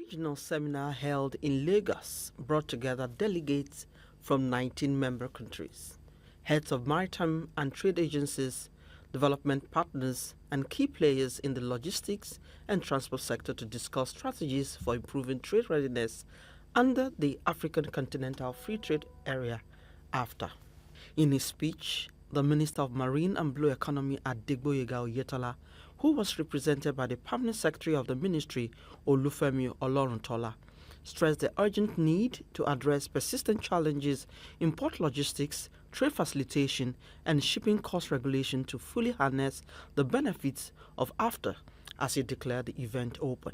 regional seminar held in Lagos brought together delegates from 19 member countries, heads of maritime and trade agencies, development partners, and key players in the logistics and transport sector to discuss strategies for improving trade readiness under the African Continental Free Trade Area, AfCFTA. In his speech, the Minister of Marine and Blue Economy Adegboyega Oyetola, who was represented by the Permanent Secretary of the Ministry, Olufemi, stressed the urgent need to address persistent challenges in port logistics, trade facilitation, and shipping cost regulation to fully harness the benefits of AfCFTA as he declared the event open.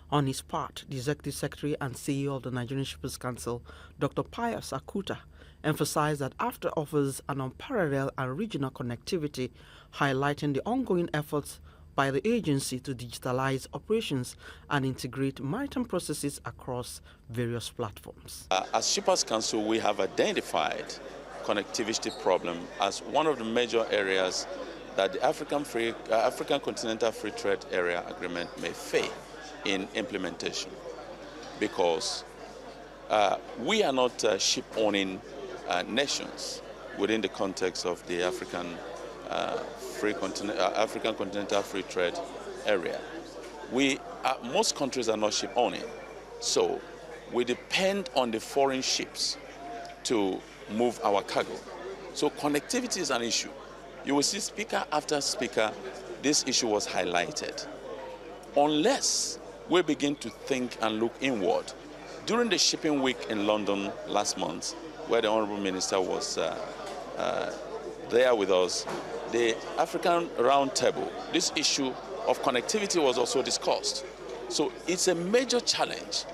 On his part, the Executive Secretary and CEO of the Nigerian Shippers Council, Dr. Pius Akuta, emphasized that AfCFTA offers an unparalleled and regional connectivity, highlighting the ongoing efforts by the agency to digitalize operations and integrate maritime processes across various platforms. As Shippers Council, we have identified connectivity problem as one of the major areas that the African Continental Free Trade Area Agreement may fail in implementation, because we are not ship-owning nations within the context of the African Continental Free Trade Area. Most countries are not ship-owning, so we depend on the foreign ships to move our cargo. So connectivity is an issue. You will see speaker after speaker, this issue was highlighted. Unless we begin to think and look inward. During the shipping week in London last month, where the Honourable Minister was there with us, the African Roundtable, this issue of connectivity was also discussed. So it's a major challenge.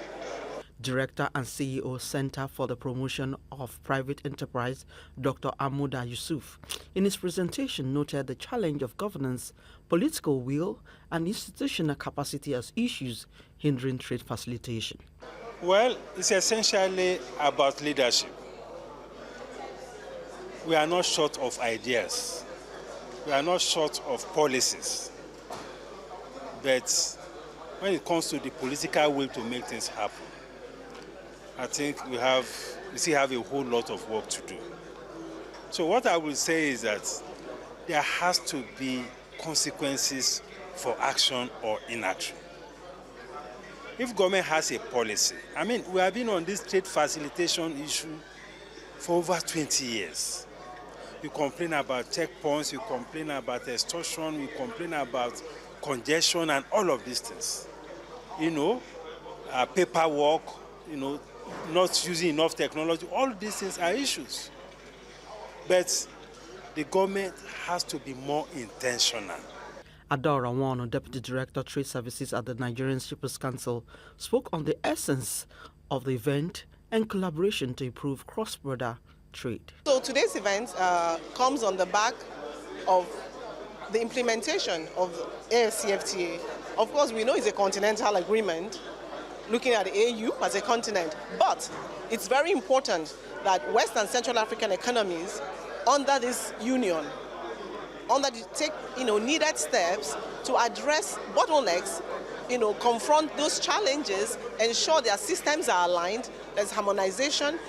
Director and CEO Center for the Promotion of Private Enterprise, Dr. Amuda Yusuf, in his presentation noted the challenge of governance, political will, and institutional capacity as issues hindering trade facilitation. Well, it's essentially about leadership. We are not short of ideas. We are not short of policies. But when it comes to the political will to make things happen, I think we still have a whole lot of work to do. So what I will say is that there has to be consequences for action or inaction. If government has a policy, I mean, we have been on this trade facilitation issue for over 20 years. We complain about checkpoints, we complain about extortion, we complain about congestion and all of these things. Paperwork, not using enough technology, all these things are issues. But the government has to be more intentional. Adora Wano, Deputy Director, Trade Services at the Nigerian Shippers Council, spoke on the essence of the event and collaboration to improve cross-border trade. So today's event comes on the back of the implementation of AfCFTA. Of course, we know it's a continental agreement, looking at the AU as a continent, but it's very important that West and Central African economies under this union, take needed steps to address bottlenecks, confront those challenges, ensure their systems are aligned, there's harmonization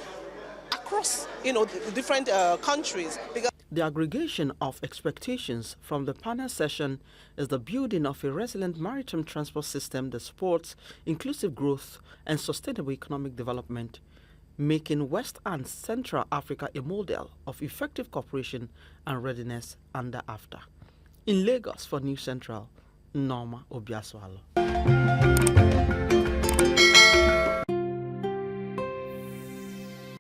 across the different countries. The aggregation of expectations from the panel session is the building of a resilient maritime transport system that supports inclusive growth and sustainable economic development, making West and Central Africa a model of effective cooperation and readiness under AfCFTA. In Lagos for New Central, Nneoma Obi-Asualo.